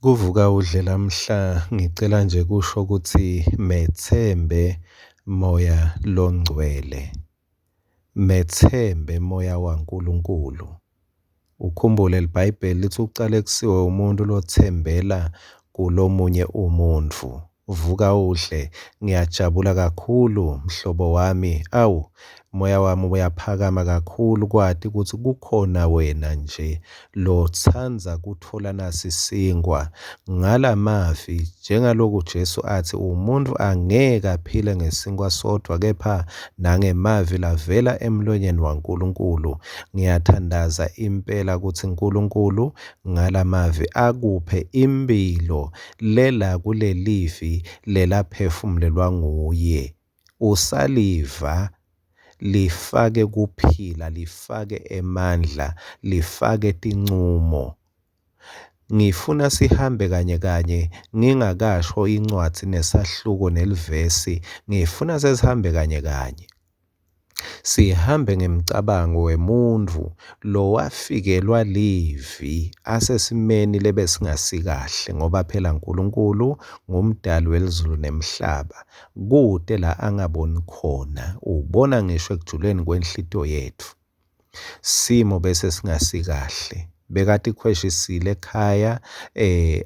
Kuvuka udle lamhla ngicela nje kusho ukuthi methembe moya longcwele. Methembe moya waNkulunkulu. Ukhumbule iBhayibheli lithi uqale kusiwe umuntu lothembela kulomunye umuntu. Vuka udle, ngiyajabula kakhulu mhlobo wami. Awu, moya wami uyaphakama kakhulu kwati ukuthi kukhona wena nje lothanza kuthola nasi singwa. Ngala mavi njengalokhu Jesu athi umuntu angeke aphile ngesinkwa sodwa kepha nangemavi lavela emlonyeni waNkulunkulu. Ngiyathandaza impela ukuthi uNkulunkulu ngala mavi akuphe impilo lela kulelivi lelaphefumulelwa nguye. Usaliva lifake kuphila, lifake emandla, lifake tincumo. Ngifuna sihambe kanye kanye ngingakasho incwadi nesahluko nelivesi, ngifuna sesihambe kanye kanye. Sihambe ngemicabango wemuntu lo wafikelwa livi asesimeni lebesingasi ngoba phela uNkulunkulu ngumdali welizulu nemhlaba. Kude la angaboni khona, ubona ngisho ekujuleni kwenhlito yethu. Simo bese singasi bekade ikhweshisile ekhaya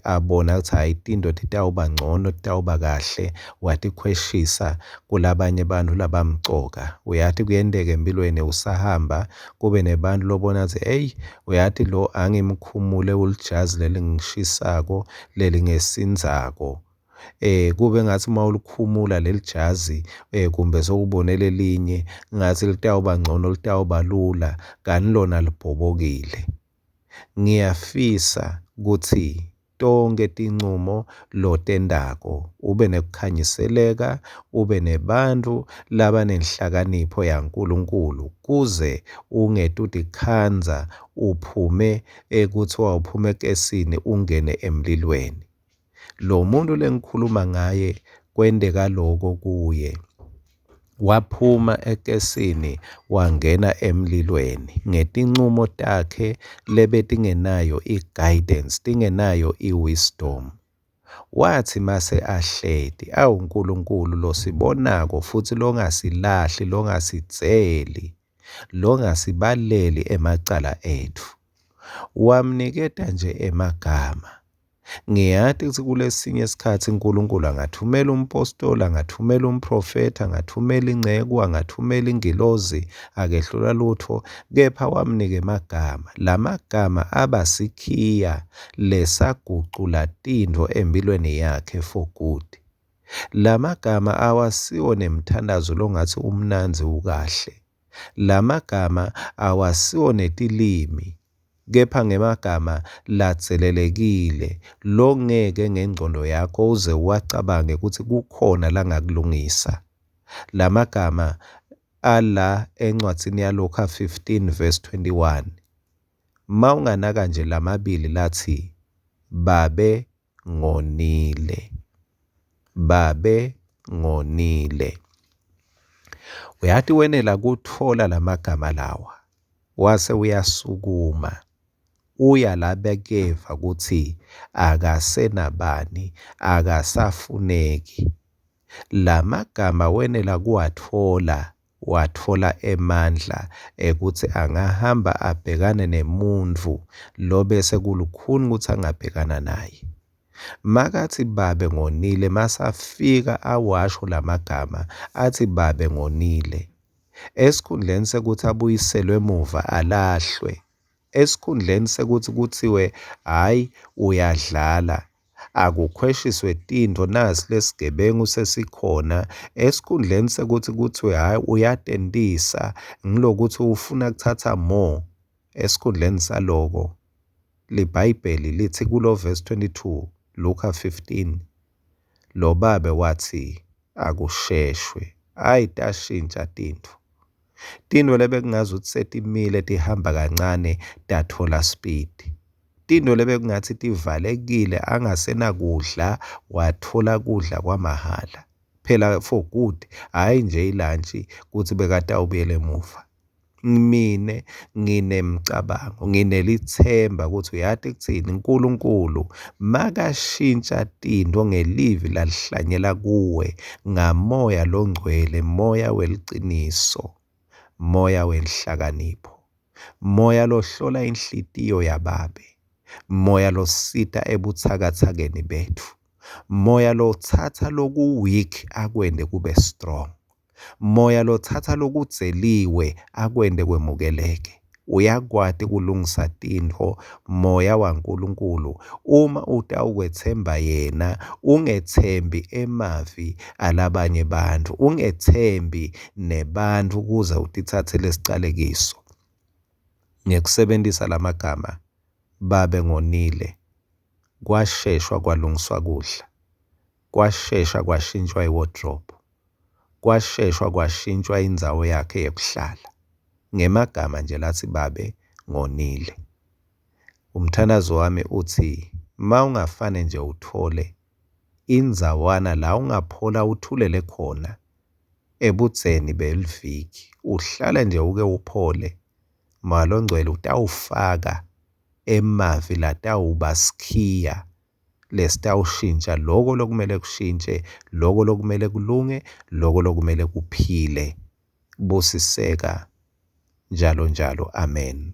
abona ukuthi hayi indoda itawuba ngcono, itawuba kahle, wathi ikhweshisa kulabanye abantu labamcoka. Uyathi kuyendeka empilweni usahamba kube nebantu lobona ukuthi hey, uyathi lo angimkhumule ulijazi leli ngishisako leli ngesinzako. Kube ngathi mawulikhumula leli jazi kumbe sokubonela elinye ngathi litawuba ngcono, litawuba lula, kanti lona libhobokile. Ngiyafisa ukuthi tonke tincumo lotendako ube nekukhanyiseleka, ube nebantu labanenhlakanipho yaNkulunkulu kuze ungetuti khanza uphume kuthiwa uphume ekesini ungene emlilweni. Lo muntu lengikhuluma ngaye kwendeka lokho kuye. Waphuma ekesini wangena emlilweni ngetincumo takhe lebetingenayo i-guidance, tingenayo i-wisdom. Wathi mase ahleti, awu uNkulunkulu lo sibonako futhi longasilahli, longasitseli, longasibaleli emacala ethu. Wamniketa nje emagama. Ngiyathi ukuthi kulesinye isikhathi uNkulunkulu angathumela umphostoli, angathumela umprofeti, angathumela ingceku, angathumela ingilozi, akehlula lutho, kepha wamnika emagama. La magama abasikhiya lesagucula tintfo empilweni yakhe for good. La magama awasiwo nemthandazo longathi umnanzi ukahle. La magama awasiwo netilimi. Kepha ngemagama latselelekile longeke ngengcondo yakho uze uwacabange ukuthi kukhona la ngakulungisa. La magama ala encwadzini yaLuka 15 verse 21. Mawunganaka nje lamabili lathi babe ngonile. Babe ngonile. Uyathi wenela kuthola la magama lawa wase uyasukuma. Uya la bekeva ukuthi akasenabani, akasafuneki. La magama wenela kuwathola, wathola emandla ukuthi angahamba abhekane nemuntu lo bese kulukhuni ukuthi angabhekana naye. Makathi babe ngonile masafika awasho la magama athi babe ngonile. Esikhundleni sekuthi abuyiselwe emuva alahlwe. Esikhundleni sekuthi kuthiwe hayi uyadlala, akukhweshiswe tintfo nasi lesigebengu sesikhona. Esikhundleni sekuthi kuthiwe hayi uyatentisa ngilokuthi ufuna kuthatha more. Esikhundleni saloko liBhayibheli lithi kulo verse 22 Luka 15, lo babe wathi akusheshwe, hayi tashintsha tintfo. Tintfo lebekungazi ukuthi setimile tihamba kancane tathola speed. Tintfo lebekungathi tivalekile angasenakudla wathola kudla kwamahhala. Phela for good, hayi nje ilantshi kuthi bekade awubuyele emuva. Mine nginemicabango, nginelithemba ukuthi uyathi kuthini uNkulunkulu makashintsha tinto ngelivi lalihlanyela kuwe ngamoya longcwele, moya weliciniso, moya wenhlakanipho, moya lohlola inhlitiyo yababe, moya losita ebuthakathakeni bethu, moya lothatha loku-weak akwende kube strong, moya lothatha lokudzeliwe akwende kwemukeleke. Uyakwati kulungisa tintfo moya waNkulunkulu uma utawukwetsemba yena, ungethembi emavi alabanye bantfu, ungethembi nebantfu kuze utitsathele sicalekiso. Ngekusebentisa lamagama, babe ngonile, kwasheshwa kwalungiswa kudla, kwashesha kwashintshwa iwardrobe, kwasheshwa kwashintshwa indzawo yakhe yokuhlala. Ngemagama nje lathi babe ngonile. Umthandazo wami uthi ma ungafane nje uthole indzawana la ungaphola uthulele khona ebudzeni beliviki, uhlale nje uke uphole, Moya Ngcwele utawufaka emavi latawuba skhiya lesitawushintsha loko lokumele kushintshe, loko lokumele kulunge, loko lokumele kuphile. Busiseka njalo njalo. Amen.